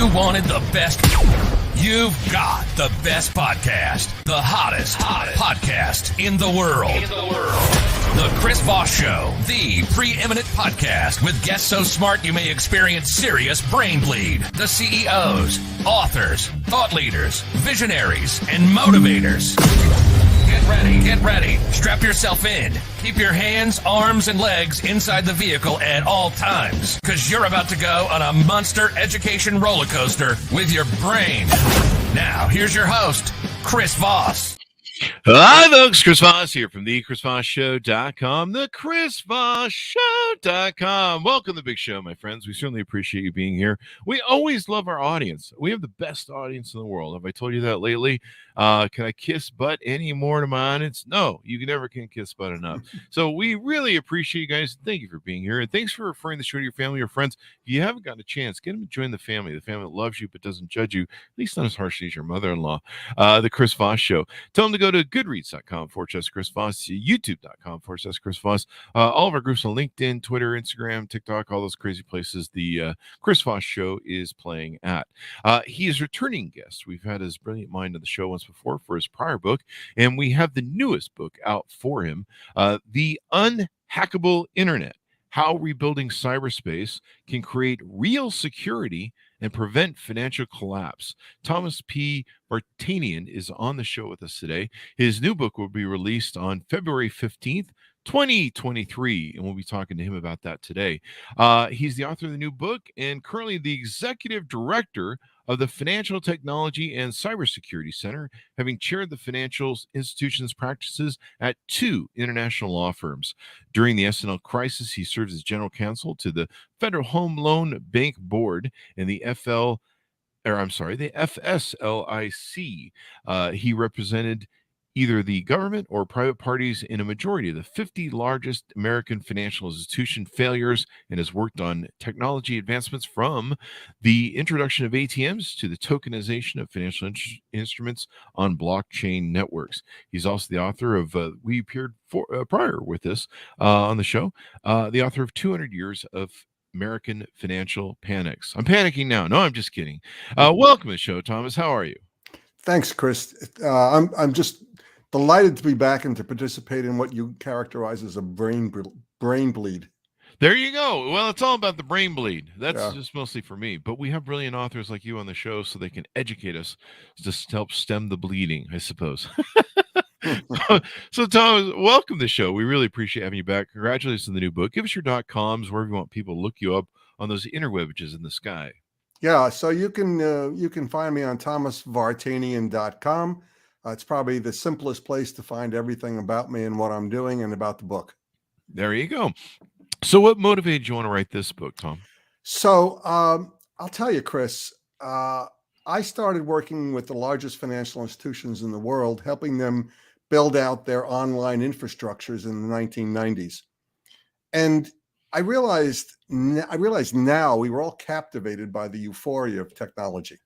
You wanted the best. You've got the best podcast. The hottest podcast in the world. The Chris Voss Show, the preeminent podcast with guests so smart you may experience serious brain bleed. The CEOs, authors, thought leaders, visionaries, and motivators. Get ready. Strap yourself in. Keep your hands, arms, and legs inside the vehicle at all times, because you're about to go on a monster education roller coaster with your brain. Now, here's your host, Chris Voss. Hi, folks. Chris Voss here from the ChrisVossShow.com, the ChrisVossShow.com. Welcome to the big show, my friends. We certainly appreciate you being here. We always love our audience. We have the best audience in the world. Have I told you that lately? Can I kiss butt any more to my audience? No, you never can kiss butt enough. So we really appreciate you guys. Thank you for being here. And thanks for referring the show to your family or friends. If you haven't gotten a chance, get them to join the family that loves you but doesn't judge you, at least not as harshly as your mother-in-law. The Chris Voss Show. Tell them to go to goodreads.com/Chris Voss, youtube.com/Chris Voss. All of our groups on LinkedIn, Twitter, Instagram, TikTok, all those crazy places the Chris Voss Show is playing at. He is a returning guest. We've had his brilliant mind on the show once before for his prior book, and we have the newest book out for him, The Unhackable Internet: How Rebuilding Cyberspace Can Create Real Security and Prevent Financial Collapse. Thomas P. Vartanian is on the show with us today. His new book will be released on February 15th, 2023, and we'll be talking to him about that today. He's the author of the new book and currently the executive director of the Financial Technology and Cybersecurity Center, having chaired the financial institutions practices at 2 international law firms. During the S&L crisis, he served as general counsel to the Federal Home Loan Bank Board and the FSLIC. He represented either the government or private parties in a majority of the 50 largest American financial institution failures, and has worked on technology advancements from the introduction of ATMs to the tokenization of financial instruments on blockchain networks. He's also the author of, we appeared prior with this on the show, the author of 200 Years of American Financial Panics. I'm panicking now. No, I'm just kidding. Welcome to the show, Thomas. How are you? Thanks, Chris. I'm just delighted to be back and to participate in what you characterize as a brain bleed. There you go. Well, it's all about the brain bleed. That's just mostly for me. But we have brilliant authors like you on the show so they can educate us just to help stem the bleeding, I suppose. So, Thomas, welcome to the show. We really appreciate having you back. Congratulations on the new book. Give us your .coms, wherever you want people to look you up on those interwebs in the sky. Yeah, so you can find me on thomasvartanian.com. It's probably the simplest place to find everything about me and what I'm doing and about the book. There you go. So what motivated you want to write this book, Tom? So I'll tell you, Chris, I started working with the largest financial institutions in the world, helping them build out their online infrastructures in the 1990s. And I realized now we were all captivated by the euphoria of technology,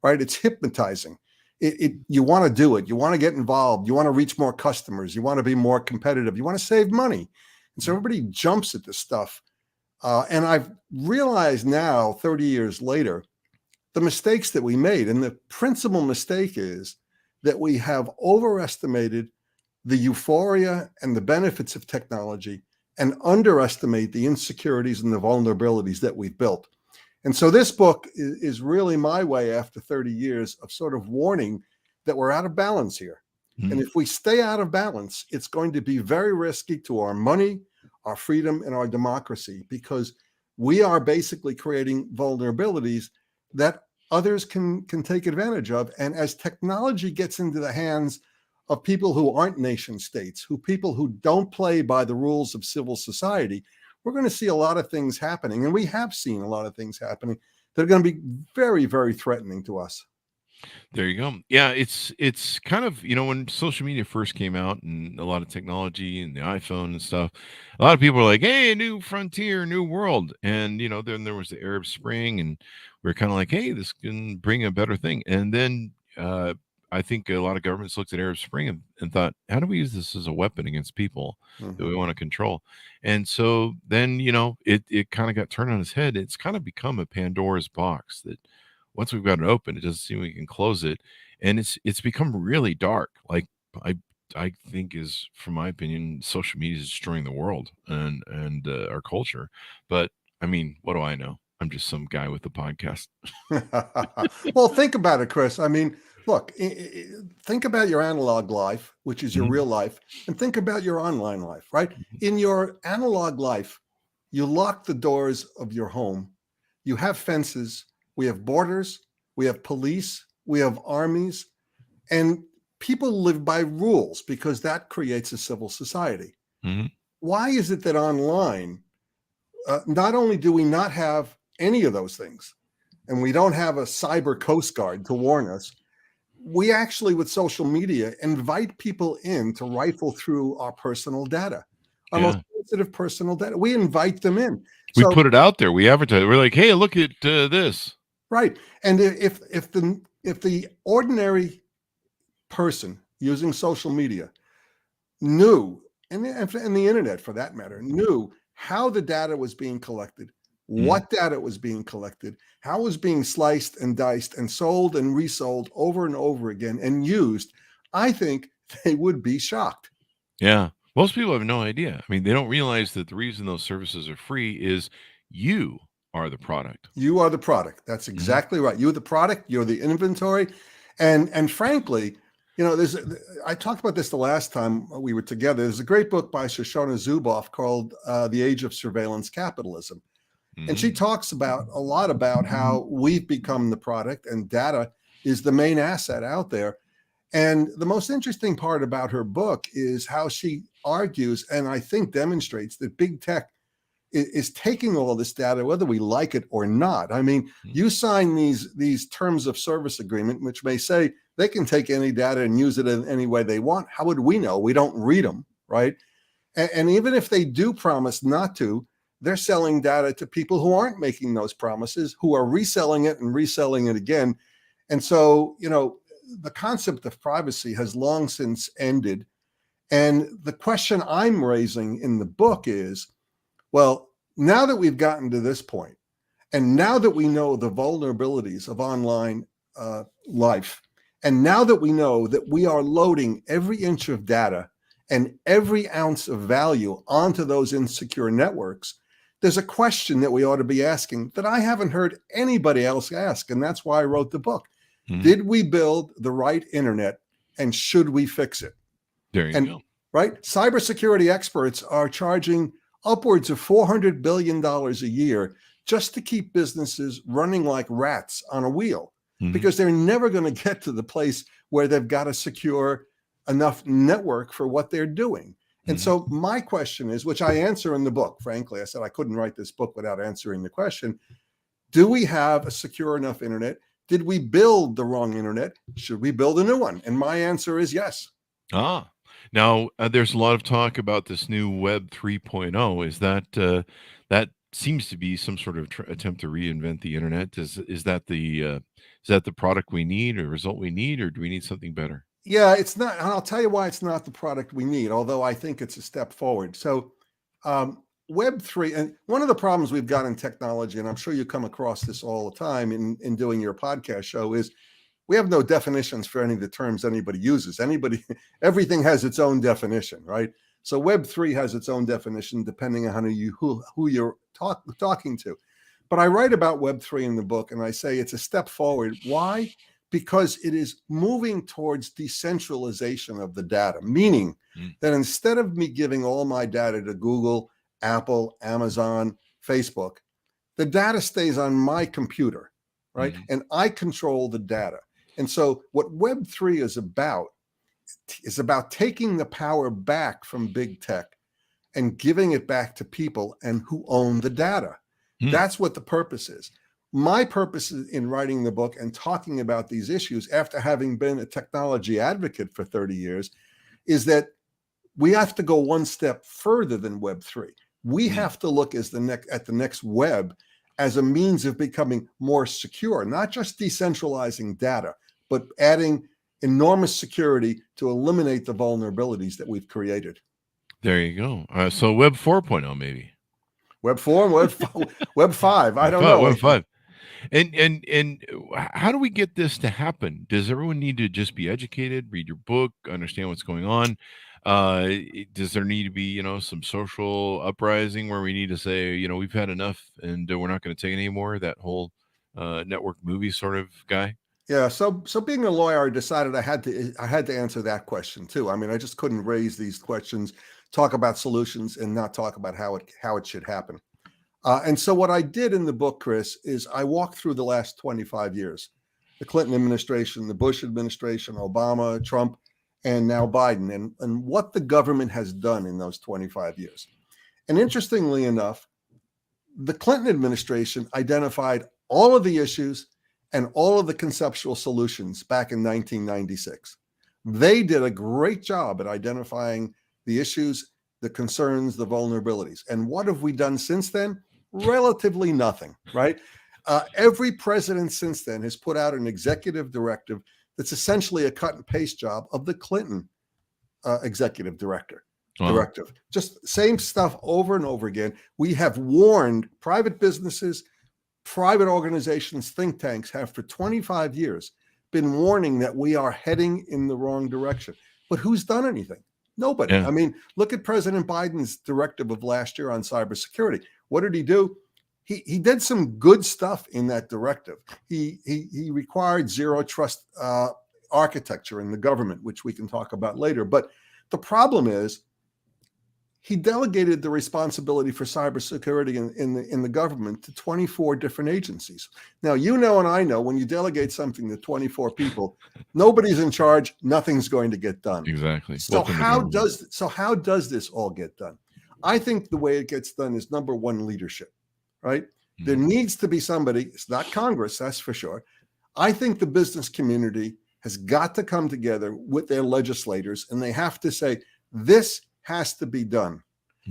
right? It's hypnotizing. You want to do it. You want to get involved. You want to reach more customers. You want to be more competitive. You want to save money. And so everybody jumps at this stuff. And I've realized now, 30 years later, the mistakes that we made. And the principal mistake is that we have overestimated the euphoria and the benefits of technology and underestimate the insecurities and the vulnerabilities that we've built. And so this book is really my way, after 30 years, of sort of warning that we're out of balance here. Mm-hmm. And if we stay out of balance, it's going to be very risky to our money, our freedom, and our democracy, because we are basically creating vulnerabilities that others can take advantage of. And as technology gets into the hands of people who aren't nation states, people who don't play by the rules of civil society, we're going to see a lot of things happening. And we have seen a lot of things happening that are going to be very, very threatening to us. There you go. Yeah, it's kind of, when social media first came out and a lot of technology and the iPhone and stuff, a lot of people were like, hey, new frontier, new world. And, then there was the Arab Spring, and we were kind of like, hey, this can bring a better thing. And then I think a lot of governments looked at Arab Spring and thought, how do we use this as a weapon against people that we want to control? And so then, it kind of got turned on its head. It's kind of become a Pandora's box that once we've got it open, it doesn't seem we can close it, and it's become really dark. Like I think is, from my opinion, social media is destroying the world and our culture. But I mean, what do I know? I'm just some guy with a podcast. Well, think about it, Chris. I mean, look, think about your analog life, which is your real life, and think about your online life, right? In your analog life, you lock the doors of your home. You have fences. We have borders. We have police. We have armies. And people live by rules because that creates a civil society. Why is it that online, not only do we not have any of those things, and we don't have a cyber coast guard to warn us, we actually, with social media, invite people in to rifle through our personal data, our most sensitive personal data. We invite them in. We put it out there. We advertise. We're like, hey, look at this. Right. And if the ordinary person using social media knew, and the internet for that matter, knew how the data was being collected, what data was being collected, how it was being sliced and diced and sold and resold over and over again and used, I think they would be shocked. Yeah. Most people have no idea. I mean, they don't realize that the reason those services are free is you are the product. You are the product. That's exactly right. You're the product. You're the inventory. And frankly, you know, I talked about this the last time we were together. There's a great book by Shoshana Zuboff called The Age of Surveillance Capitalism. And she talks about a lot about how we've become the product and data is the main asset out there. And the most interesting part about her book is how she argues, and I think demonstrates, that big tech is taking all this data, whether we like it or not. I mean, you sign these terms of service agreement, which may say they can take any data and use it in any way they want. How would we know? We don't read them, right? And even if they do promise not to, they're selling data to people who aren't making those promises, who are reselling it and reselling it again. And so, you know, the concept of privacy has long since ended. And the question I'm raising in the book is, well, now that we've gotten to this point, and now that we know the vulnerabilities of online life, and now that we know that we are loading every inch of data and every ounce of value onto those insecure networks, there's a question that we ought to be asking that I haven't heard anybody else ask. And that's why I wrote the book. Did we build the right internet, and should we fix it? There you go. Right? Cybersecurity experts are charging upwards of $400 billion a year just to keep businesses running like rats on a wheel, because they're never going to get to the place where they've got a secure enough network for what they're doing. And so my question is, which I answer in the book, frankly, I said I couldn't write this book without answering the question, do we have a secure enough internet? Did we build the wrong internet? Should we build a new one? And my answer is yes. Now there's a lot of talk about this new Web 3.0. Is that that seems to be some sort of attempt to reinvent the internet? Is that the product we need, or result we need, or do we need something better? Yeah, it's not. And I'll tell you why it's not the product we need, although I think it's a step forward. So Web3, and one of the problems we've got in technology, and I'm sure you come across this all the time in doing your podcast show, is we have no definitions for any of the terms anybody uses. Everything has its own definition, right? So Web3 has its own definition depending on who you're talking to. But I write about Web3 in the book, and I say it's a step forward. Why? Because it is moving towards decentralization of the data, meaning that instead of me giving all my data to Google, Apple, Amazon, Facebook, the data stays on my computer, right? And I control the data. And so what Web3 is about taking the power back from big tech and giving it back to people and who own the data. That's what the purpose is. My purpose in writing the book and talking about these issues, after having been a technology advocate for 30 years, is that we have to go one step further than Web3. We have to look at the next web as a means of becoming more secure, not just decentralizing data, but adding enormous security to eliminate the vulnerabilities that we've created. There you go. So Web 4.0 maybe. Web 4, Web 5. I don't know. Web 5. And how do we get this to happen? Does everyone need to just be educated, read your book, understand what's going on? Does there need to be, some social uprising where we need to say, we've had enough and we're not going to take it anymore? That whole network movie sort of guy. Yeah, so being a lawyer, I decided I had to answer that question too. I mean, I just couldn't raise these questions, talk about solutions, and not talk about how it should happen. And so what I did in the book, Chris, is I walked through the last 25 years, the Clinton administration, the Bush administration, Obama, Trump, and now Biden, and what the government has done in those 25 years. And interestingly enough, the Clinton administration identified all of the issues and all of the conceptual solutions back in 1996. They did a great job at identifying the issues, the concerns, the vulnerabilities. And what have we done since then? Relatively nothing, right? Every president since then has put out an executive directive that's essentially a cut and paste job of the Clinton executive directive. Just same stuff over and over again. We have warned private businesses, private organizations, think tanks have for 25 years been warning that we are heading in the wrong direction. But who's done anything? Nobody. Yeah. I mean, look at President Biden's directive of last year on cybersecurity. What did he do? He did some good stuff in that directive. He required zero trust architecture in the government, which we can talk about later. But the problem is, he delegated the responsibility for cybersecurity in the government to 24 different agencies. Now, and I know when you delegate something to 24 people, nobody's in charge, nothing's going to get done. Exactly. So how does this all get done? I think the way it gets done is, number one, leadership, right? Mm-hmm. There needs to be somebody, it's not Congress, that's for sure. I think the business community has got to come together with their legislators, and they have to say, this has to be done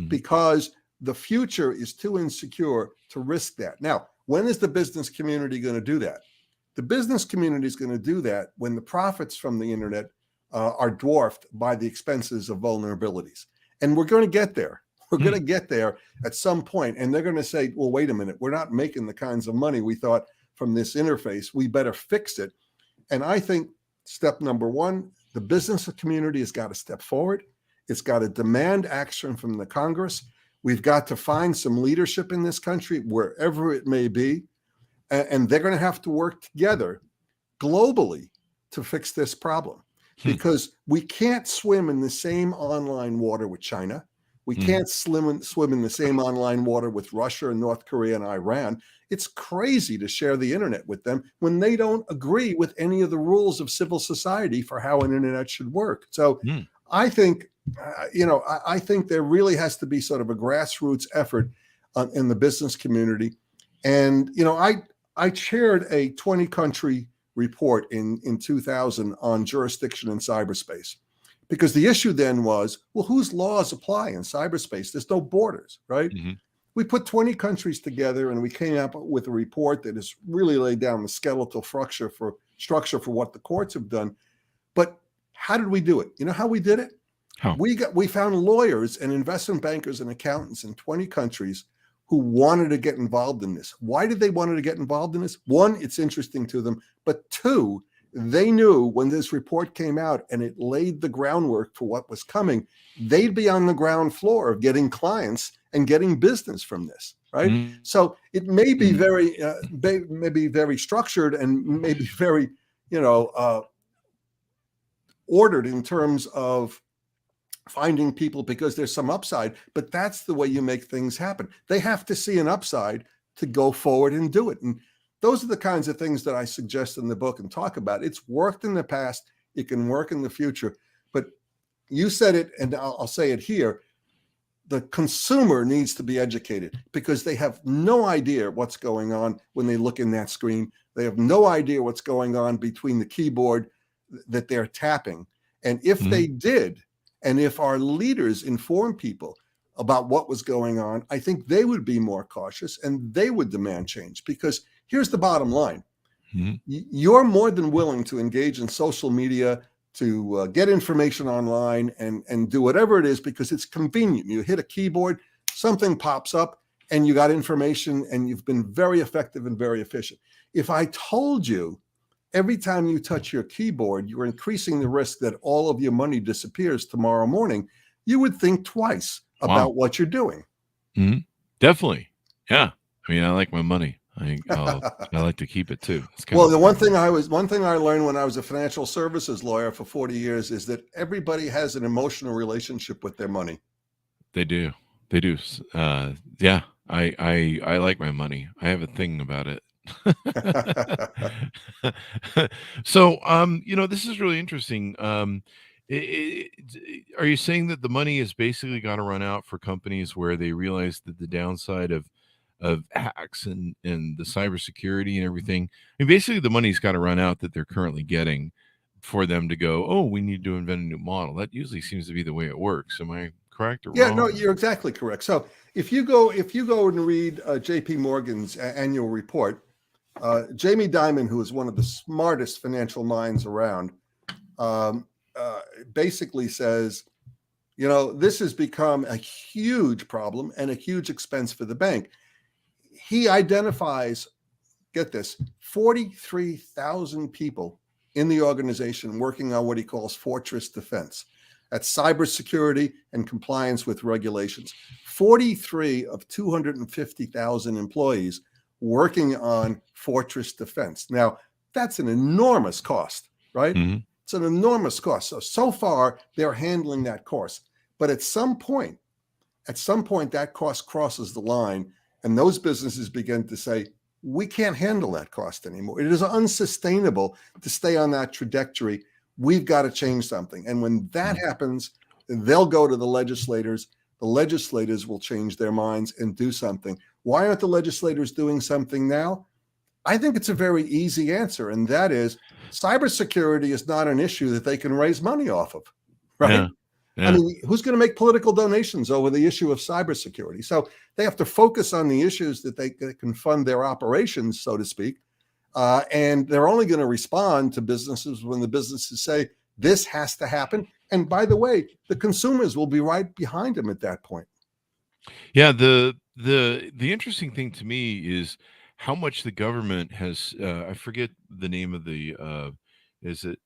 because the future is too insecure to risk that. Now, when is the business community going to do that? The business community is going to do that when the profits from the internet are dwarfed by the expenses of vulnerabilities. And we're going to get there. We're going to get there at some point. And they're going to say, well, wait a minute, we're not making the kinds of money we thought from this interface. We better fix it. And I think step number one, the business community has got to step forward. It's got to demand action from the Congress. We've got to find some leadership in this country, wherever it may be. And they're going to have to work together globally to fix this problem because we can't swim in the same online water with China. We can't swim in the same online water with Russia and North Korea and Iran. It's crazy to share the internet with them when they don't agree with any of the rules of civil society for how an internet should work. So I think, I think there really has to be sort of a grassroots effort in the business community. And, I chaired a 20-country report in 2000 on jurisdiction in cyberspace, because the issue then was, well, whose laws apply in cyberspace? There's no borders, right? Mm-hmm. We put 20 countries together and we came up with a report that has really laid down the skeletal structure for what the courts have done. But how did we do it? You know how we did it? How? We found lawyers and investment bankers and accountants in 20 countries who wanted to get involved in this. Why did they want to get involved in this? One, it's interesting to them, but two, they knew when this report came out and it laid the groundwork for what was coming, they'd be on the ground floor of getting clients and getting business from this, right? Mm-hmm. So it may be very structured and maybe very, ordered in terms of finding people because there's some upside, but that's the way you make things happen. They have to see an upside to go forward and do it. And those are the kinds of things that I suggest in the book and talk about. It's worked in the past. It can work in the future. But you said it, and I'll say it here. The consumer needs to be educated because they have no idea what's going on when they look in that screen. They have no idea what's going on between the keyboard that they're tapping. And if they did, and if our leaders inform people about what was going on, I think they would be more cautious and they would demand change. Because here's the bottom line. You're more than willing to engage in social media, to get information online and do whatever it is because it's convenient. You hit a keyboard, something pops up, and you got information, and you've been very effective and very efficient. If I told you every time you touch your keyboard, you're increasing the risk that all of your money disappears tomorrow morning, you would think twice about what you're doing. Mm-hmm. Definitely. Yeah. I mean, I like my money. I like to keep it too. Well, the one thing I learned when I was a financial services lawyer for 40 years is that everybody has an emotional relationship with their money. They do. They do. Yeah. I like my money. I have a thing about it. So, this is really interesting. Are you saying that the money has basically got to run out for companies where they realize that the downside of hacks and the cybersecurity and everything, and basically the money's got to run out that they're currently getting for them to go, oh, we need to invent a new model? That usually seems to be the way it works. Am I correct or wrong? Yeah, no, you're exactly correct. So if you go and read JP Morgan's annual report, Jamie Dimon, who is one of the smartest financial minds around, basically says, this has become a huge problem and a huge expense for the bank. He identifies, get this, 43,000 people in the organization working on what he calls fortress defense. That's cybersecurity and compliance with regulations. 43 of 250,000 employees working on fortress defense. Now, that's an enormous cost, right? Mm-hmm. It's an enormous cost. So far, they're handling that cost. But at some point, that cost crosses the line, and those businesses begin to say, we can't handle that cost anymore. It is unsustainable to stay on that trajectory. We've got to change something. And when that happens, they'll go to the legislators. The legislators will change their minds and do something. Why aren't the legislators doing something now? I think it's a very easy answer, and that is cybersecurity is not an issue that they can raise money off of, right? Yeah. Yeah. I mean, who's going to make political donations over the issue of cybersecurity? So they have to focus on the issues that they can fund their operations, so to speak. And they're only going to respond to businesses when the businesses say this has to happen. And by the way, the consumers will be right behind them at that point. Yeah. The interesting thing to me is how much the government has, I forget the name of the, there's a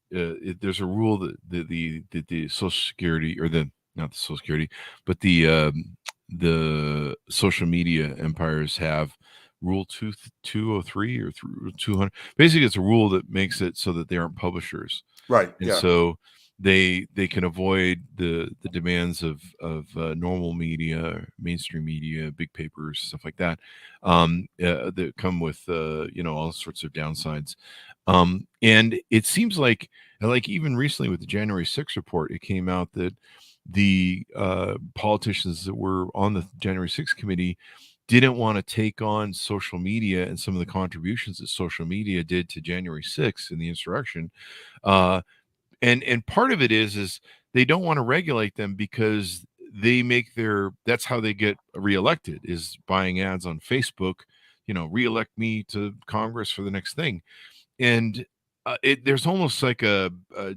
rule that the Social Security, or not the Social Security, but the social media empires have Rule 203 or 200. Basically, it's a rule that makes it so that they aren't publishers, right? And so they can avoid the demands of normal media, mainstream media, big papers, stuff like that, that come with all sorts of downsides. And it seems like even recently with the January 6th report, it came out that the politicians that were on the January 6th committee didn't want to take on social media and some of the contributions that social media did to January 6th in the insurrection. And part of it is they don't want to regulate them because they that's how they get reelected, is buying ads on Facebook, reelect me to Congress for the next thing. And there's almost like a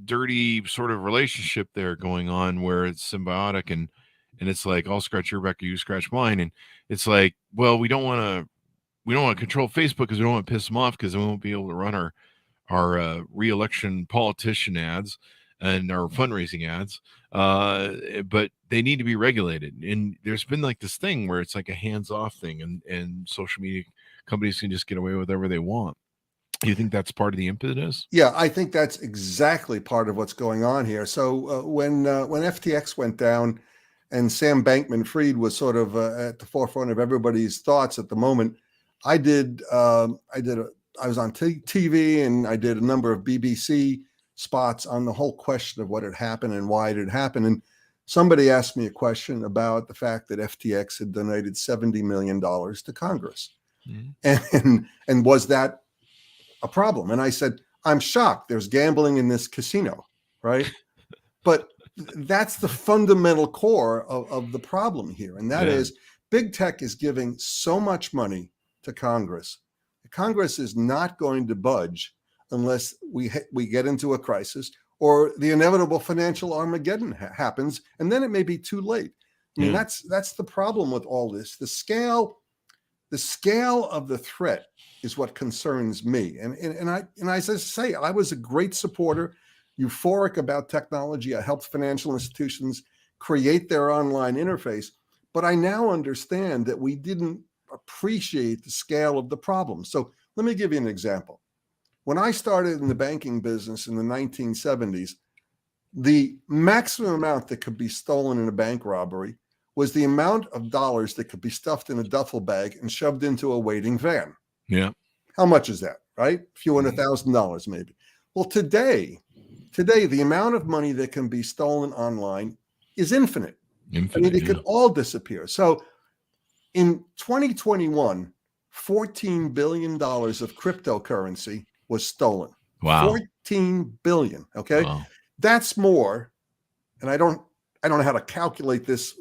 dirty sort of relationship there going on where it's symbiotic, and it's like, I'll scratch your back or you scratch mine. And it's like, well, we don't want to control Facebook because we don't want to piss them off, because we won't be able to run our re-election politician ads and our fundraising ads, but they need to be regulated. And there's been like this thing where it's like a hands-off thing, and social media companies can just get away with whatever they want. Do you think that's part of the impetus? Yeah, I think that's exactly part of what's going on here. So when FTX went down and Sam Bankman-Fried was sort of at the forefront of everybody's thoughts at the moment, I was on TV, and I did a number of BBC spots on the whole question of what had happened and why it had happened. And somebody asked me a question about the fact that FTX had donated $70 million to Congress. Mm-hmm. And was that a problem? And I said, I'm shocked. There's gambling in this casino, right? But that's the fundamental core of the problem here. And that is big tech is giving so much money to Congress. Congress is not going to budge unless we get into a crisis or the inevitable financial Armageddon happens, and then it may be too late. I mean, that's the problem with all this. The scale The scale of the threat is what concerns me. And as I say, I was a great supporter, euphoric about technology. I helped financial institutions create their online interface, but I now understand that we didn't appreciate the scale of the problem. So let me give you an example. When I started in the banking business in the 1970s, the maximum amount that could be stolen in a bank robbery was the amount of dollars that could be stuffed in a duffel bag and shoved into a waiting van. Yeah. How much is that, right? A few $100,000 maybe. Well, today, the amount of money that can be stolen online is infinite. It could all disappear. So in 2021, $14 billion of cryptocurrency was stolen. Wow. 14 billion. Okay. Wow. That's more. And I don't know how to calculate this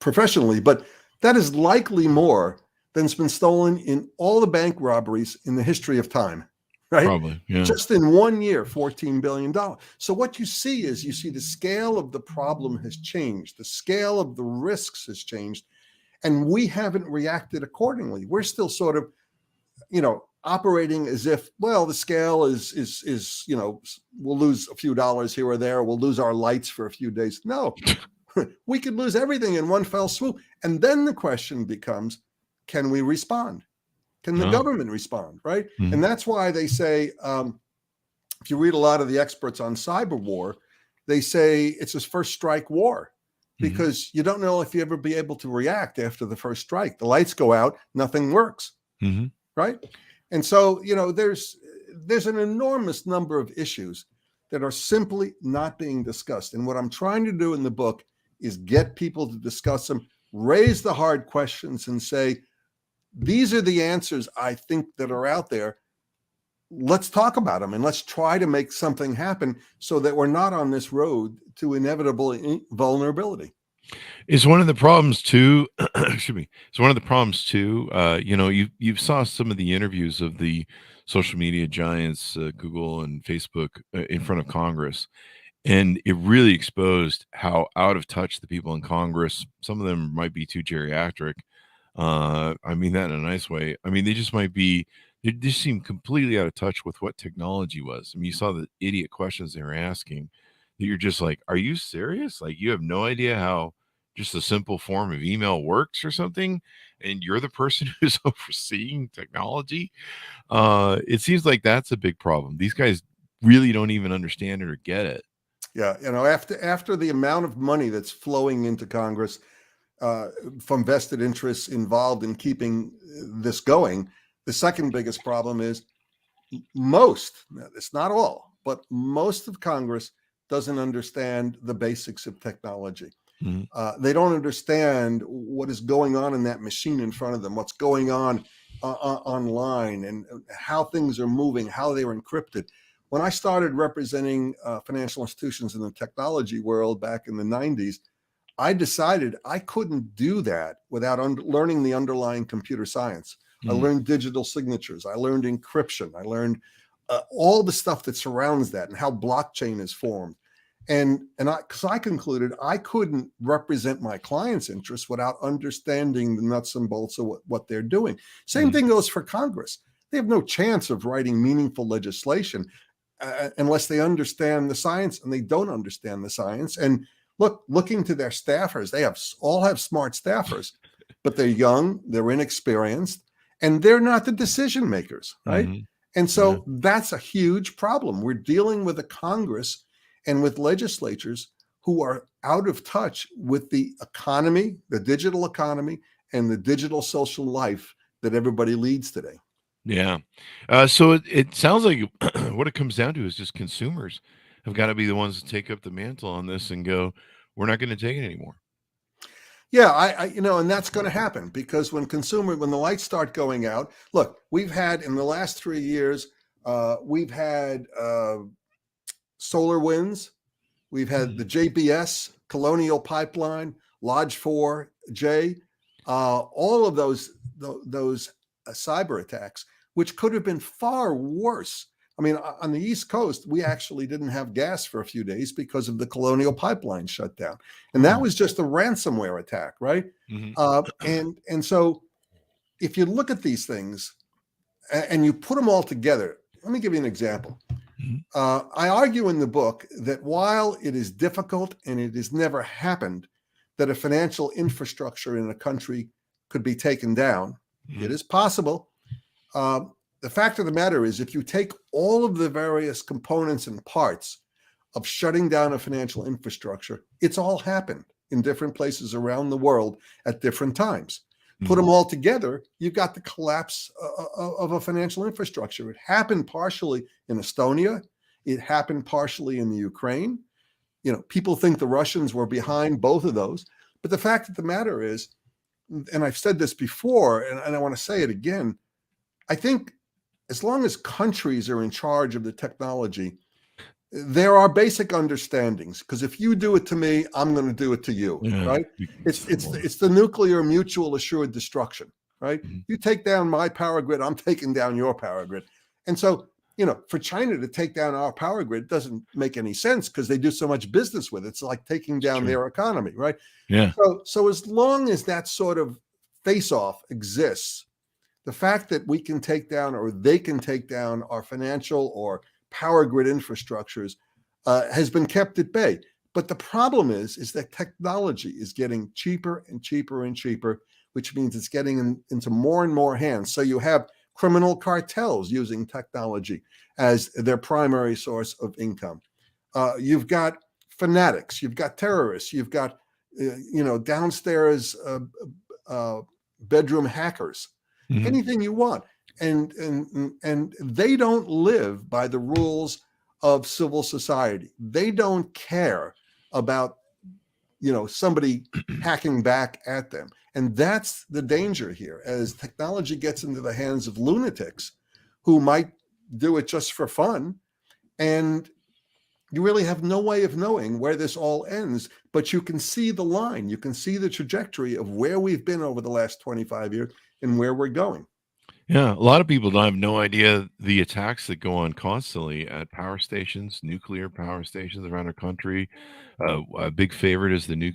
professionally, but that is likely more than's been stolen in all the bank robberies in the history of time, right? Probably, yeah. Just in 1 year, $14 billion. So what you see the scale of the problem has changed. The scale of the risks has changed, and we haven't reacted accordingly. We're still sort of, operating as if, well, the scale is we'll lose a few dollars here or there. We'll lose our lights for a few days. No, we could lose everything in one fell swoop. And then the question becomes, can we respond? Can the government respond, right? Mm-hmm. And that's why they say, if you read a lot of the experts on cyber war, they say it's a first strike war because you don't know if you ever be able to react after the first strike. The lights go out, nothing works, right? And so, there's an enormous number of issues that are simply not being discussed. And what I'm trying to do in the book is get people to discuss them, raise the hard questions and say, these are the answers I think that are out there. Let's talk about them and let's try to make something happen so that we're not on this road to inevitable vulnerability. It's one of the problems too. Excuse me. It's one of the problems too. You saw some of the interviews of the social media giants, Google and Facebook, in front of Congress, and it really exposed how out of touch the people in Congress. Some of them might be too geriatric. I mean that in a nice way. I mean, they just seem completely out of touch with what technology was. I mean, you saw the idiot questions they were asking that you're just like, are you serious? Like, you have no idea how just a simple form of email works or something, and you're the person who's overseeing technology. It seems like that's a big problem. These guys really don't even understand it or get it. Yeah. After the amount of money that's flowing into Congress, from vested interests involved in keeping this going, the second biggest problem is it's not all, but most of Congress doesn't understand the basics of technology. They don't understand what is going on in that machine in front of them, what's going on online, and how things are moving, how they were encrypted. When I started representing financial institutions in the technology world back in the 90s, I decided I couldn't do that without learning the underlying computer science. I learned digital signatures. I learned encryption. I learned all the stuff that surrounds that and how blockchain is formed. And because I concluded I couldn't represent my clients' interests without understanding the nuts and bolts of what they're doing. Same thing goes for Congress. They have no chance of writing meaningful legislation unless they understand the science, and they don't understand the science. And looking to their staffers, they all have smart staffers, but they're young, they're inexperienced, and they're not the decision makers, right? And so that's a huge problem. We're dealing with a Congress and with legislatures who are out of touch with the economy, the digital economy, and the digital social life that everybody leads today. Yeah. So it sounds like what it comes down to is just consumers have got to be the ones to take up the mantle on this and go, we're not going to take it anymore. Yeah, and that's going to happen because when the lights start going out, look, we've had in the last 3 years, we've had SolarWinds, we've had the JBS, Colonial Pipeline, Lodge 4J, all of those cyber attacks, which could have been far worse. I mean, on the East Coast, we actually didn't have gas for a few days because of the Colonial Pipeline shutdown. And that was just a ransomware attack, right? And so if you look at these things and you put them all together, let me give you an example. I argue in the book that while it is difficult and it has never happened that a financial infrastructure in a country could be taken down, it is possible. The fact of the matter is, if you take all of the various components and parts of shutting down a financial infrastructure, it's all happened in different places around the world at different times. Put them all together, you've got the collapse of a financial infrastructure. It happened partially in Estonia. It happened partially in the Ukraine. You know, people think the Russians were behind both of those. But the fact of the matter is, and I've said this before, and I want to say it again, I think as long as countries are in charge of the technology, there are basic understandings, because if you do it to me, I'm going to do it to you, right? It's the nuclear mutual assured destruction, right? You take down my power grid, I'm taking down your power grid. And so, you know, for China to take down our power grid doesn't make any sense because they do so much business with it. It's like taking down their economy, right? Yeah. So as long as that sort of face-off exists, the fact that we can take down or they can take down our financial or power grid infrastructures has been kept at bay. But the problem is that technology is getting cheaper and cheaper and cheaper, which means it's getting into more and more hands. So you have criminal cartels using technology as their primary source of income. You've got fanatics, you've got terrorists, you've got downstairs bedroom hackers, anything you want. And they don't live by the rules of civil society. They don't care about, somebody hacking back at them. And that's the danger here, as technology gets into the hands of lunatics who might do it just for fun. And you really have no way of knowing where this all ends, but you can see the line. You can see the trajectory of where we've been over the last 25 years and where we're going. Yeah, a lot of people don't have no idea the attacks that go on constantly at power stations, nuclear power stations around our country. A big favorite is the New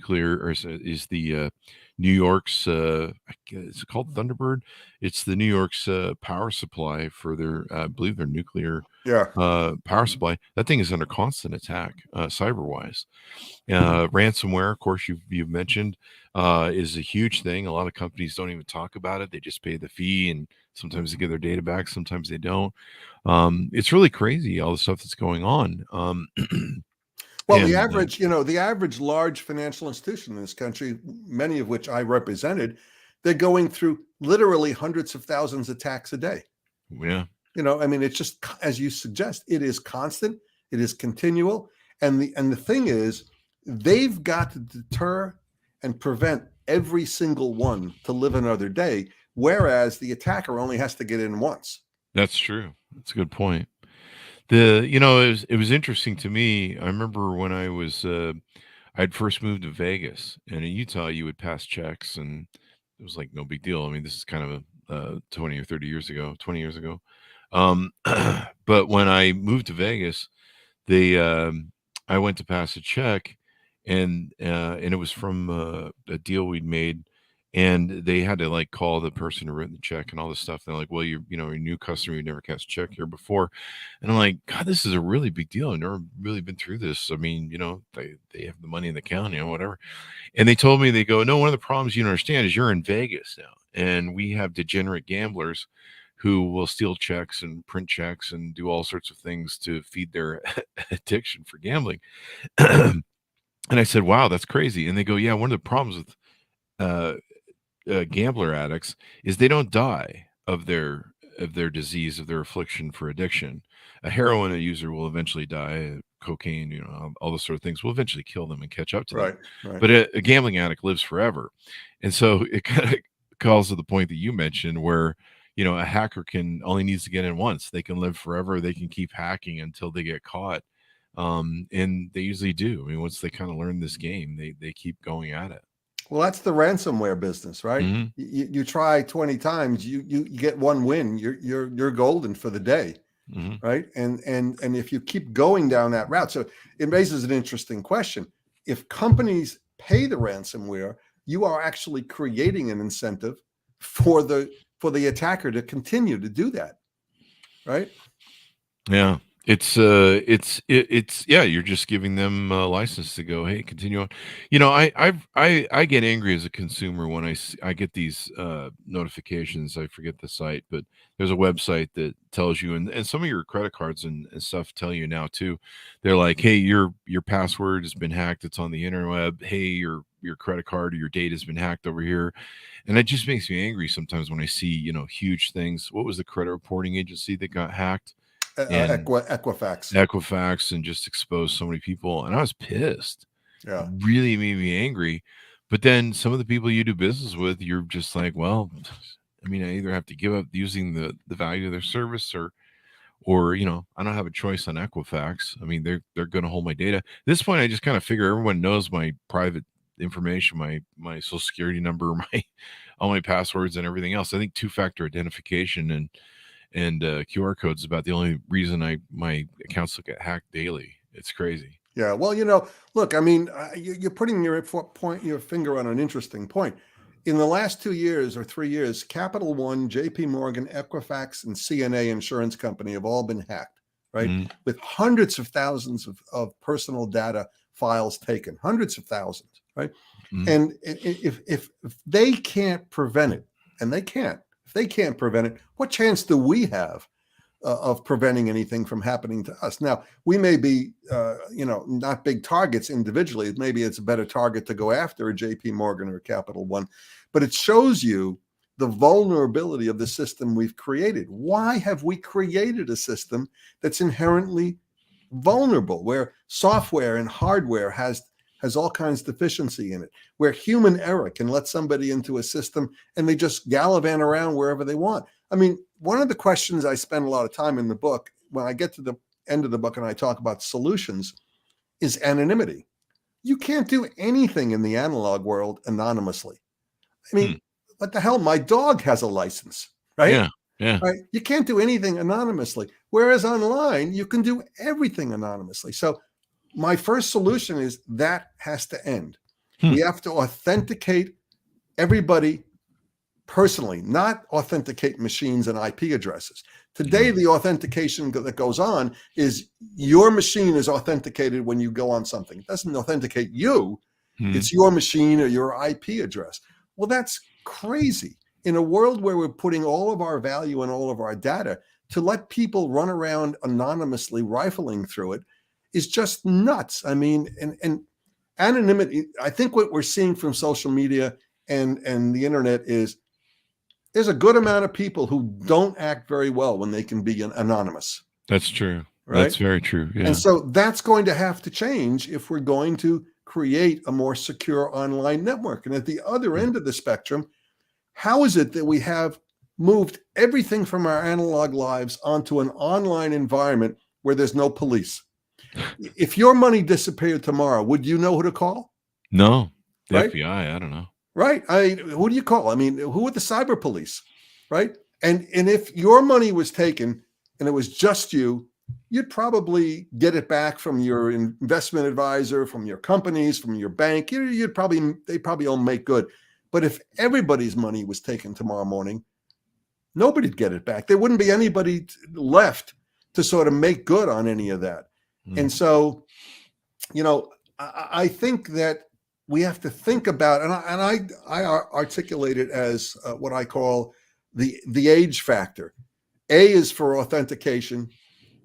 York's. It's called Thunderbird. It's the New York's power supply for their, I believe, their nuclear power supply. That thing is under constant attack, cyber-wise. Ransomware, of course, you've mentioned, is a huge thing. A lot of companies don't even talk about it. They just pay the fee, and sometimes they get their data back, sometimes they don't. It's really crazy, all the stuff that's going on. Well, the average large financial institution in this country, many of which I represented, they're going through literally hundreds of thousands of attacks a day. Yeah. It's just, as you suggest, it is constant, it is continual. And the thing is, they've got to deter and prevent every single one to live another day, whereas the attacker only has to get in once. That's true. That's a good point. It was interesting to me. I remember when I'd first moved to Vegas, and in Utah, you would pass checks, and it was like no big deal. I mean, this is kind of 20 or 30 years ago, 20 years ago. But when I moved to Vegas, I went to pass a check, and it was from a deal we'd made. And they had to call the person who wrote the check and all this stuff. They're like, well, you're a new customer. You never cashed a check here before. And I'm like, God, this is a really big deal. I've never really been through this. I mean, they have the money in the account, whatever. And they told me, they go, no, one of the problems you don't understand is you're in Vegas now. And we have degenerate gamblers who will steal checks and print checks and do all sorts of things to feed their addiction for gambling. And I said, wow, that's crazy. And they go, yeah, one of the problems with gambler addicts is they don't die of their disease, of their affliction for addiction. A heroin user will eventually die. Cocaine, all those sort of things will eventually kill them and catch up to them. Right. But a gambling addict lives forever. And so it kind of calls to the point that you mentioned where, a hacker only needs to get in once. They can live forever. They can keep hacking until they get caught. And they usually do. I mean, once they kind of learn this game, they keep going at it. Well, that's the ransomware business, right? Mm-hmm. You try 20 times, you get one win, you're golden for the day, right? And if you keep going down that route, so it raises an interesting question. If companies pay the ransomware, you are actually creating an incentive for the for the attacker to continue to do that, right? Yeah. It's yeah, you're just giving them a license to go, hey, continue on. I get angry as a consumer when I get these notifications. I forget the site, but there's a website that tells you, and some of your credit cards and stuff tell you now too. They're like, hey, your password has been hacked. It's on the interweb. Hey, your credit card or your data has been hacked over here. And it just makes me angry sometimes when I see, huge things. What was the credit reporting agency that got hacked? And Equifax. And just exposed so many people, and I was pissed. Yeah, really made me angry. But then some of the people you do business with, you're just like, well, I mean, I either have to give up using the value of their service, or I don't have a choice on Equifax. I mean, they're going to hold my data. At this point, I just kind of figure everyone knows my private information, my social security number, all my passwords and everything else. I think two-factor identification and QR codes is about the only reason my accounts get hacked daily. It's crazy. Yeah. Well, look, I mean, you're putting your finger on an interesting point. In the last 2 years or 3 years, Capital One, JP Morgan, Equifax, and CNA Insurance Company have all been hacked, right? Mm-hmm. With hundreds of thousands of personal data files taken, hundreds of thousands, right? Mm-hmm. And if they can't prevent it, and they can't, if they can't prevent it, what chance do we have of preventing anything from happening to us? Now, we may be, not big targets individually. Maybe it's a better target to go after a JP Morgan or a Capital One, but it shows you the vulnerability of the system we've created. Why have we created a system that's inherently vulnerable, where software and hardware has all kinds of deficiency in it, where human error can let somebody into a system and they just gallivant around wherever they want? I mean, one of the questions I spend a lot of time in the book, when I get to the end of the book and I talk about solutions, is anonymity. You can't do anything in the analog world anonymously. I mean, what the hell? My dog has a license, right? Yeah. Right? You can't do anything anonymously. Whereas online, you can do everything anonymously. So my first solution is that has to end. We have to authenticate everybody personally, not authenticate machines and IP addresses. Today, the authentication that goes on is your machine is authenticated when you go on something. It doesn't authenticate you. It's your machine or your IP address. Well, that's crazy. In a world where we're putting all of our value and all of our data, to let people run around anonymously rifling through it is just nuts. I mean, and anonymity, I think what we're seeing from social media and the internet is there's a good amount of people who don't act very well when they can be anonymous. That's true. Right? That's very true. Yeah. And so that's going to have to change if we're going to create a more secure online network. And at the other end of the spectrum, how is it that we have moved everything from our analog lives onto an online environment where there's no police? If your money disappeared tomorrow, would you know who to call? No. The Right? FBI, I don't know. Right. Who do you call? I mean, who are the cyber police? Right. And if your money was taken and it was just you, you'd probably get it back from your investment advisor, from your companies, from your bank. They probably all make good. But if everybody's money was taken tomorrow morning, nobody'd get it back. There wouldn't be anybody left to sort of make good on any of that. And so, I think that we have to think about, and I articulate it as what I call the age factor. A is for authentication,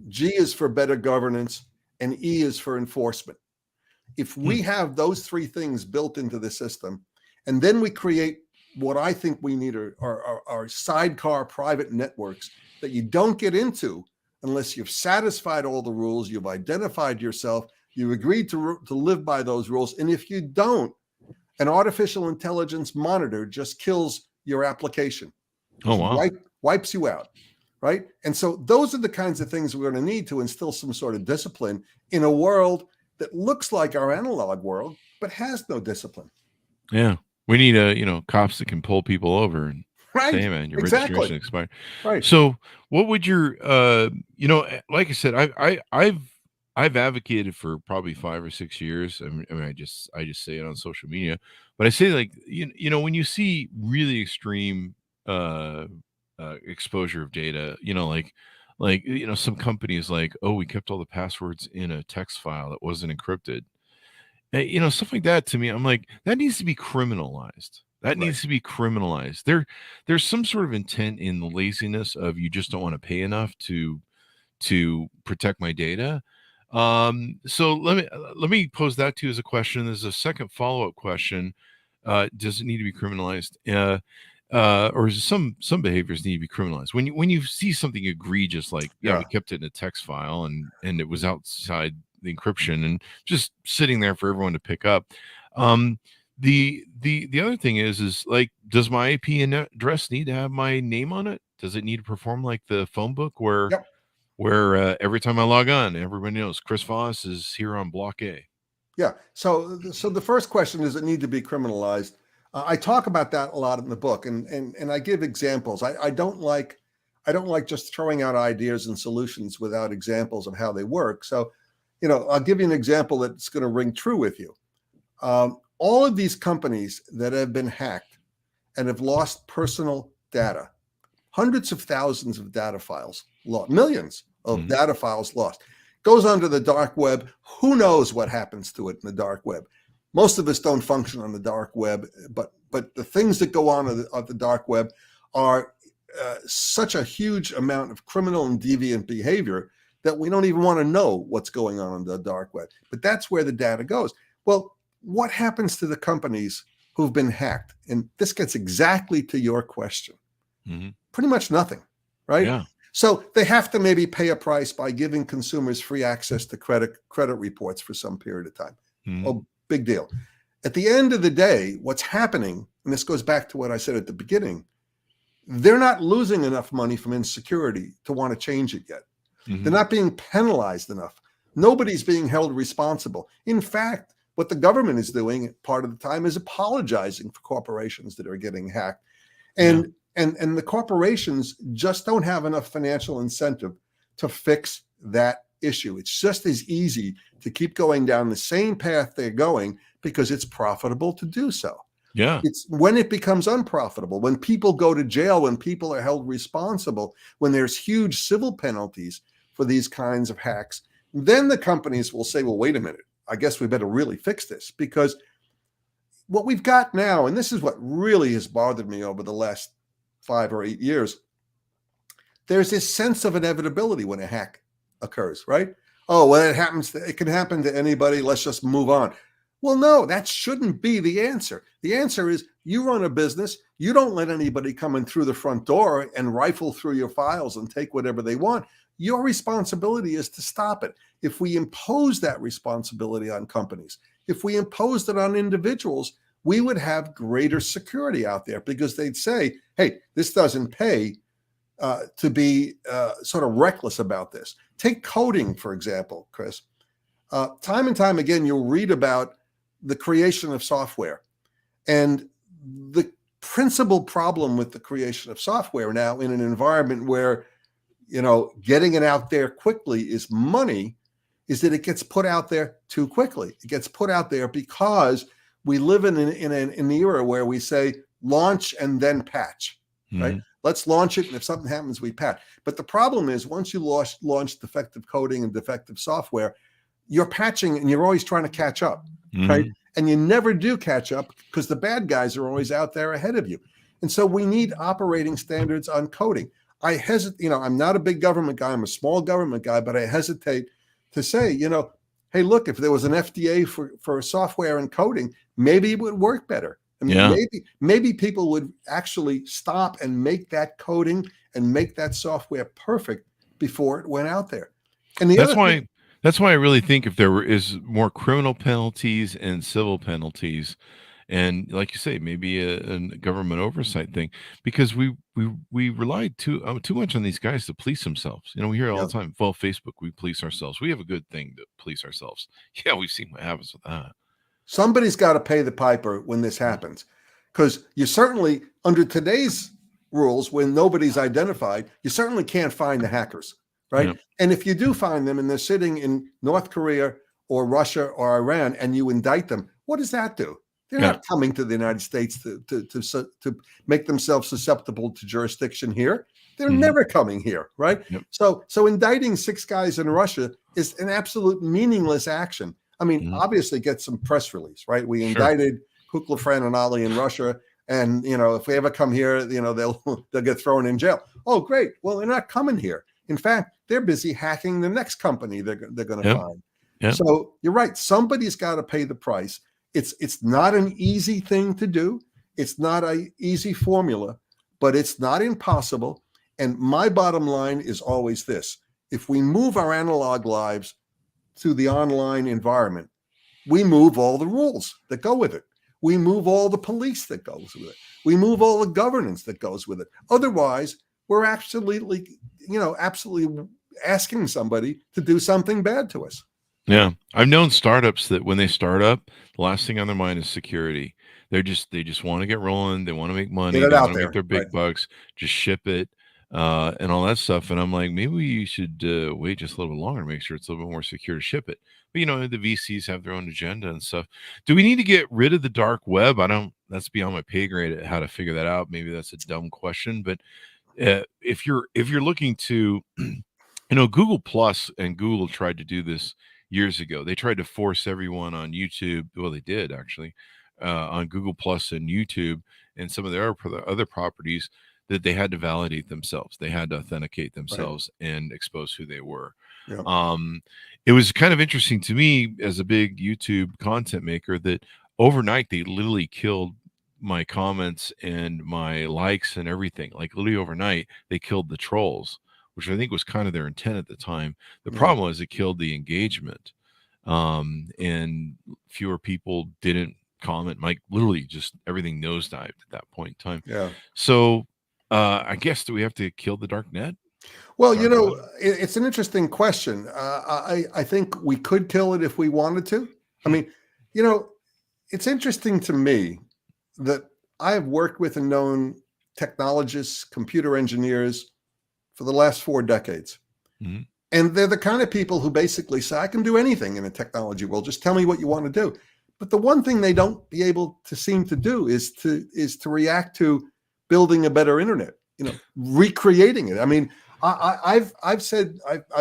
G is for better governance, and E is for enforcement. If we have those three things built into the system, and then we create what I think we need are sidecar private networks that you don't get into unless you've satisfied all the rules, you've identified yourself, you've agreed to live by those rules. And if you don't, an artificial intelligence monitor just kills your application. Oh, wow. Wipes you out, right? And so those are the kinds of things we're going to need to instill some sort of discipline in a world that looks like our analog world, but has no discipline. Yeah. We need cops that can pull people over and say, hey, man, your registration expired. Right. So what would your like I said, I've advocated for probably 5 or 6 years. I mean, I just say it on social media, but I say, like, when you see really extreme exposure of data. Some companies like, oh, we kept all the passwords in a text file that wasn't encrypted. Stuff like that. To me, I'm like, that needs to be criminalized. That Right. needs to be criminalized. There's some sort of intent in the laziness of you just don't want to pay enough to protect my data. So let me pose that to you as a question. There's a second follow-up question. Does it need to be criminalized? Or is some behaviors need to be criminalized? When you see something egregious like, we kept it in a text file and it was outside the encryption and just sitting there for everyone to pick up. The other thing is like, does my IP address need to have my name on it? Does it need to perform like the phone book where every time I log on, everybody knows Chris Voss is here on block A? Yeah. So the first question, does it need to be criminalized? I talk about that a lot in the book, and I give examples. I don't like just throwing out ideas and solutions without examples of how they work. So, I'll give you an example that's going to ring true with you. All of these companies that have been hacked and have lost personal data, hundreds of thousands of data files lost, millions of data files lost, goes onto the dark web. Who knows what happens to it in the dark web? Most of us don't function on the dark web, but the things that go on the dark web are such a huge amount of criminal and deviant behavior that we don't even want to know what's going on the dark web. But that's where the data goes. Well, what happens to the companies who've been hacked? And this gets exactly to your question. Pretty much nothing, right? Yeah. So they have to maybe pay a price by giving consumers free access to credit reports for some period of time. Oh, big deal. At the end of the day, what's happening, and this goes back to what I said at the beginning, they're not losing enough money from insecurity to want to change it yet. They're not being penalized enough. Nobody's being held responsible. In fact, what the government is doing part of the time is apologizing for corporations that are getting hacked. And the corporations just don't have enough financial incentive to fix that issue. It's just as easy to keep going down the same path they're going because it's profitable to do so. Yeah. It's when it becomes unprofitable, when people go to jail, when people are held responsible, when there's huge civil penalties for these kinds of hacks, then the companies will say, well, wait a minute, I guess we better really fix this. Because what we've got now, and this is what really has bothered me over the last 5 or 8 years, there's this sense of inevitability when a hack occurs, right? Oh, well, it can happen to anybody. Let's just move on. Well, no, that shouldn't be the answer. The answer is you run a business. You don't let anybody come in through the front door and rifle through your files and take whatever they want. Your responsibility is to stop it. If we impose that responsibility on companies, if we imposed it on individuals, we would have greater security out there because they'd say, hey, this doesn't pay to be sort of reckless about this. Take coding, for example, Chris. Time and time again, you'll read about the creation of software. And the principal problem with the creation of software now in an environment where, getting it out there quickly is money, is that it gets put out there too quickly. It gets put out there because we live in an era where we say launch and then patch, right? Let's launch it, and if something happens, we patch. But the problem is once you launch defective coding and defective software, you're patching and you're always trying to catch up, right? And you never do catch up because the bad guys are always out there ahead of you. And so we need operating standards on coding. I hesitate, I'm not a big government guy. I'm a small government guy, but I hesitate to say, hey, look, if there was an FDA for software and coding, maybe it would work better. I mean, maybe people would actually stop and make that coding and make that software perfect before it went out there. And that's why I really think if there is more criminal penalties and civil penalties, and like you say, maybe a government oversight thing, because we rely too much on these guys to police themselves. We hear it all the time. Well, Facebook, we police ourselves. We have a good thing to police ourselves. Yeah, we've seen what happens with that. Somebody's got to pay the piper when this happens, because you certainly, under today's rules, when nobody's identified, you certainly can't find the hackers, right? Yeah. And if you do find them and they're sitting in North Korea or Russia or Iran and you indict them, what does that do? They're not coming to the United States to make themselves susceptible to jurisdiction here. They're never coming here, right? Yep. So indicting 6 guys in Russia is an absolute meaningless action. I mean, obviously get some press release, right? We indicted Kukla, Fran, and Ali in Russia. And, if we ever come here, they'll get thrown in jail. Oh, great. Well, they're not coming here. In fact, they're busy hacking the next company they're going to find. Yep. So you're right. Somebody's got to pay the price. It's not an easy thing to do. It's not an easy formula, but it's not impossible. And my bottom line is always this. If we move our analog lives to the online environment, we move all the rules that go with it. We move all the police that goes with it. We move all the governance that goes with it. Otherwise, we're absolutely asking somebody to do something bad to us. Yeah. I've known startups that when they start up, the last thing on their mind is security. They just want to get rolling. They want to make money. They want to make their big bucks, just ship it, and all that stuff. And I'm like, maybe you should wait just a little bit longer to make sure it's a little bit more secure to ship it. But, the VCs have their own agenda and stuff. Do we need to get rid of the dark web? That's beyond my pay grade how to figure that out. Maybe that's a dumb question, but if you're looking to, Google Plus and Google tried to do this years ago. They tried to force everyone on YouTube. Well, they did actually on Google Plus and YouTube and some of their other properties that they had to validate themselves. They had to authenticate themselves and expose who they were. Yeah. It was kind of interesting to me as a big YouTube content maker that overnight they literally killed my comments and my likes and everything. Like literally overnight, they killed the trolls, which I think was kind of their intent at the time. The problem was it killed the engagement, and fewer people didn't comment. Like literally just everything nosedived at that point in time. Yeah. So I guess, do we have to kill the dark net? Well, it's an interesting question. I think we could kill it if we wanted to. I mean, it's interesting to me that I have worked with and known technologists, computer engineers for the last 4 decades. Mm-hmm. And they're the kind of people who basically say, I can do anything in a technology world. Just tell me what you want to do. But the one thing they don't be able to seem to do is to react to building a better internet, recreating it. I mean, I've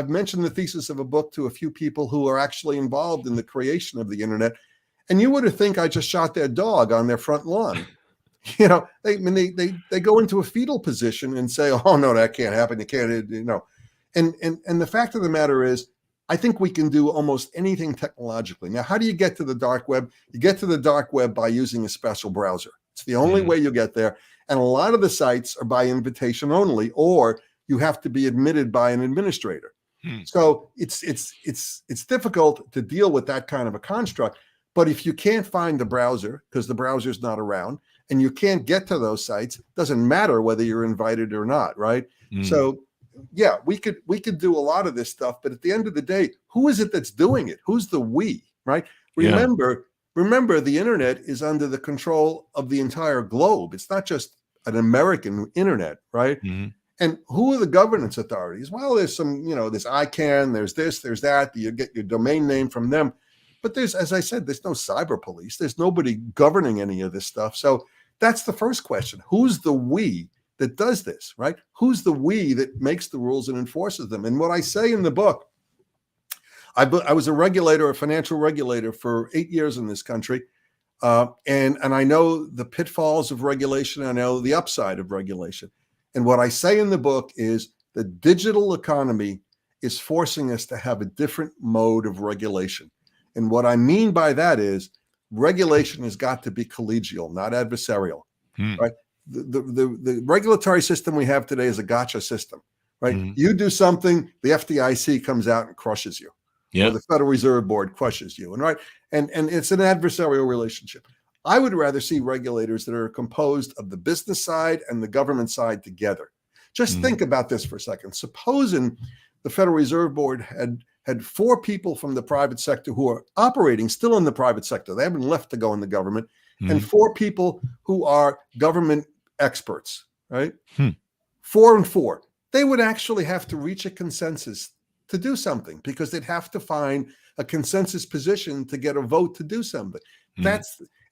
mentioned the thesis of a book to a few people who are actually involved in the creation of the internet. And you would think I just shot their dog on their front lawn. They go into a fetal position and say, oh, no, that can't happen. You can't, And the fact of the matter is, I think we can do almost anything technologically. Now, how do you get to the dark web? You get to the dark web by using a special browser. It's the only way you get there. And a lot of the sites are by invitation only, or you have to be admitted by an administrator. So it's difficult to deal with that kind of a construct. But if you can't find the browser because the browser's not around and you can't get to those sites, doesn't matter whether you're invited or not, right? So yeah, we could do a lot of this stuff, but at the end of the day, who is it that's doing it? Who's the we, right? Remember, the internet is under the control of the entire globe. It's not just an American internet, right? And who are the governance authorities? Well, there's some, there's ICANN, there's this, there's that. You get your domain name from them. But there's, as I said, there's no cyber police. There's nobody governing any of this stuff. So that's the first question. Who's the we that does this, right? Who's the we that makes the rules and enforces them? And what I say in the book, I was a financial regulator for 8 years in this country. And I know the pitfalls of regulation. I know the upside of regulation. And what I say in the book is the digital economy is forcing us to have a different mode of regulation. And what I mean by that is regulation has got to be collegial, not adversarial, right? The regulatory system we have today is a gotcha system, right? You do something, the FDIC comes out and crushes you. Or the Federal Reserve Board crushes you, and it's an adversarial relationship. I would rather see regulators that are composed of the business side and the government side together. Just think about this for a second. Supposing the Federal Reserve Board had 4 people from the private sector who are operating still in the private sector. They haven't left to go in the government. And 4 people who are government experts, right? 4 and 4. They would actually have to reach a consensus to do something because they'd have to find a consensus position to get a vote to do something.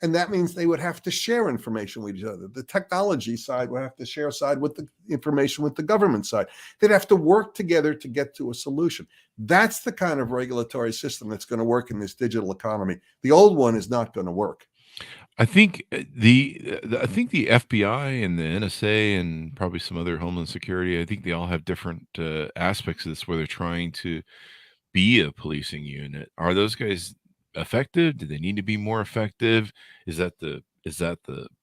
And that means they would have to share information with each other. The technology side would have to share side with the information with the government side. They'd have to work together to get to a solution. That's the kind of regulatory system that's going to work in this digital economy. The old one is not going to work. I think the FBI and the NSA and probably some other Homeland Security, I think they all have different aspects of this where they're trying to be a policing unit. Are those guys effective? Do they need to be more effective? Is that the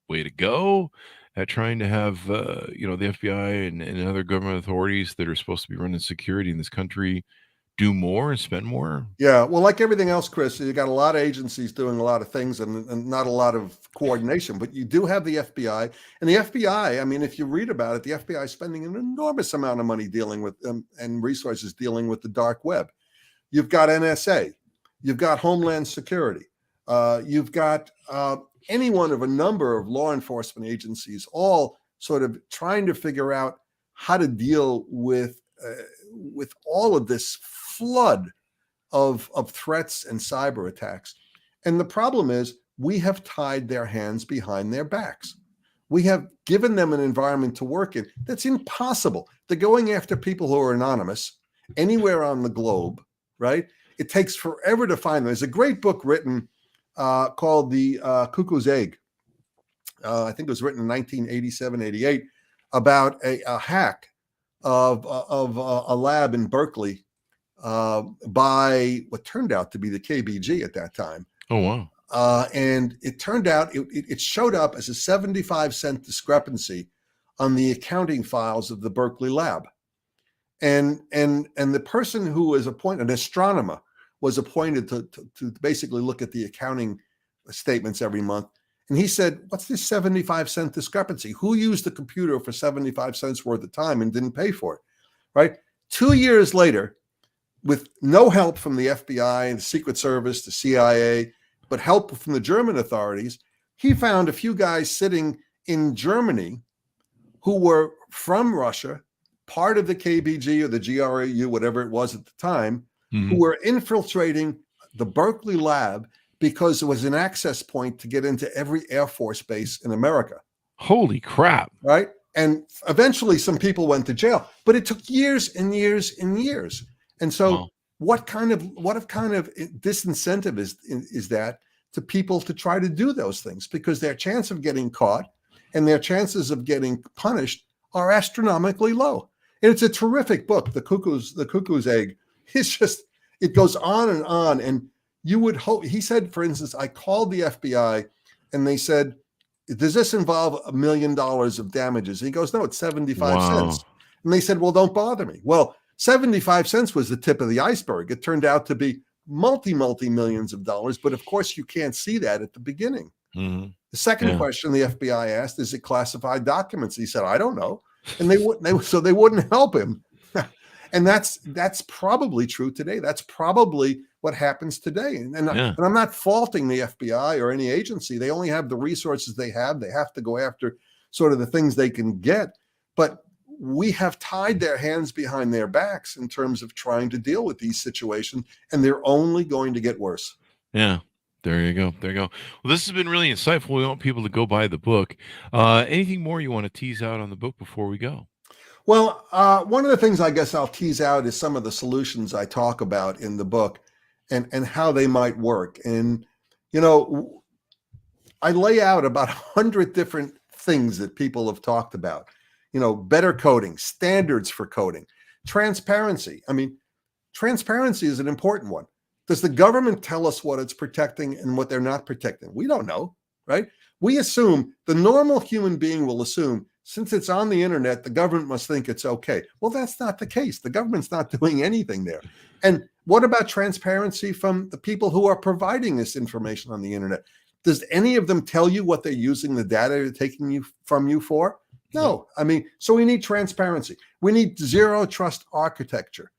way to go at trying to have the FBI and other government authorities that are supposed to be running security in this country do more and spend more? Yeah, well, like everything else, Chris, you got a lot of agencies doing a lot of things and not a lot of coordination, but you do have the FBI. And the FBI, I mean, if you read about it, the FBI is spending an enormous amount of money dealing with and resources dealing with the dark web. You've got NSA, you've got Homeland Security, you've got any one of a number of law enforcement agencies, all sort of trying to figure out how to deal with all of this flood of threats and cyber attacks. And the problem is we have tied their hands behind their backs. We have given them an environment to work in that's impossible. They're going after people who are anonymous anywhere on the globe, right? It takes forever to find them. There's a great book written called The Cuckoo's Egg. I think it was written in 1987, 88, about a hack of a lab in Berkeley by what turned out to be the KBG at that time. Oh, wow. And it turned out it showed up as a 75-cent discrepancy on the accounting files of the Berkeley lab. And the person who was appointed, an astronomer, was appointed to basically look at the accounting statements every month. And he said, what's this 75-cent discrepancy? Who used the computer for 75 cents worth of time and didn't pay for it, right? 2 years later, with no help from the FBI and the Secret Service, the CIA, but help from the German authorities, he found a few guys sitting in Germany who were from Russia, part of the KBG or the GRU, whatever it was at the time, who were infiltrating the Berkeley lab because it was an access point to get into every Air Force base in America. Holy crap. Right? And eventually some people went to jail, but it took years and years and years. And so Wow. what kind of disincentive is that to people to try to do those things? Because their chance of getting caught and their chances of getting punished are astronomically low. And it's a terrific book, The Cuckoo's Egg. It's just, it goes on. And you would hope, he said, for instance, I called the FBI and they said, does this involve $1 million of damages? And he goes, no, it's 75 Wow. cents. And they said, well, don't bother me. Well, 75 cents was the tip of the iceberg. It turned out to be multi-millions of dollars. But of course, you can't see that at the beginning. Mm-hmm. The second question the FBI asked, is it classified documents? He said, I don't know. And they wouldn't help him. And that's probably true today. That's probably what happens today. And I'm not faulting the FBI or any agency. They only have the resources they have. They have to go after sort of the things they can get. But we have tied their hands behind their backs in terms of trying to deal with these situations, and they're only going to get worse. Yeah. There you go. Well, this has been really insightful. We want people to go buy the book. Anything more you want to tease out on the book before we go? Well, one of the things I guess I'll tease out is some of the solutions I talk about in the book and how they might work. And, I lay out about 100 different things that people have talked about. Better coding, standards for coding, transparency. I mean, transparency is an important one. Does the government tell us what it's protecting and what they're not protecting? We don't know, right? We assume, the normal human being will assume, since it's on the internet, the government must think it's okay. Well, that's not the case. The government's not doing anything there. And what about transparency from the people who are providing this information on the internet? Does any of them tell you what they're using the data they're taking from you for? No. I mean, so we need transparency. We need zero trust architecture.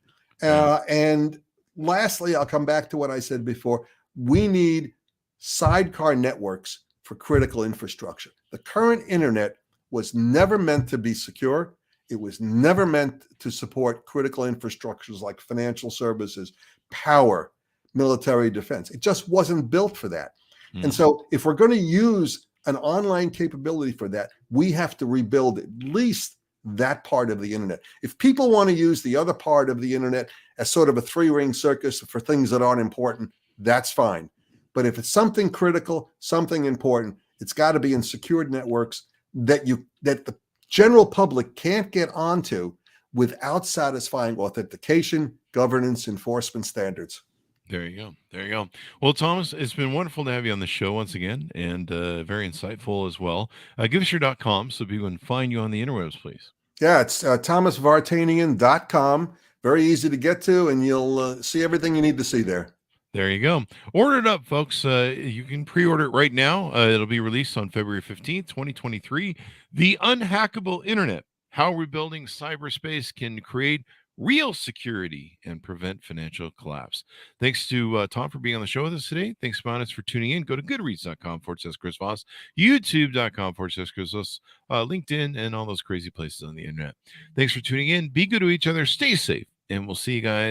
And lastly, I'll come back to what I said before. We need sidecar networks for critical infrastructure. The current internet was never meant to be secure. It was never meant to support critical infrastructures like financial services, power, military defense. It just wasn't built for that. And so if we're going to use an online capability for that, we have to rebuild at least that part of the internet. If people want to use the other part of the internet as sort of a three-ring circus for things that aren't important, that's fine. But if it's something critical, something important, it's got to be in secured networks that the general public can't get onto without satisfying authentication, governance, enforcement standards. There you go. There you go. Well, Thomas, it's been wonderful to have you on the show once again, and very insightful as well. Give us your .com so people can find you on the interwebs, please. Yeah, it's thomasvartanian.com. Very easy to get to, and you'll see everything you need to see there. There you go. Order it up, folks. You can pre-order it right now. It'll be released on February 15th, 2023. The Unhackable Internet, how rebuilding cyberspace can create real security and prevent financial collapse. Thanks to Tom for being on the show with us today. Thanks, Monis, for tuning in. Go to goodreads.com/Chris Voss, youtube.com/Chris Voss, LinkedIn, and all those crazy places on the internet. Thanks for tuning in. Be good to each other. Stay safe. And we'll see you guys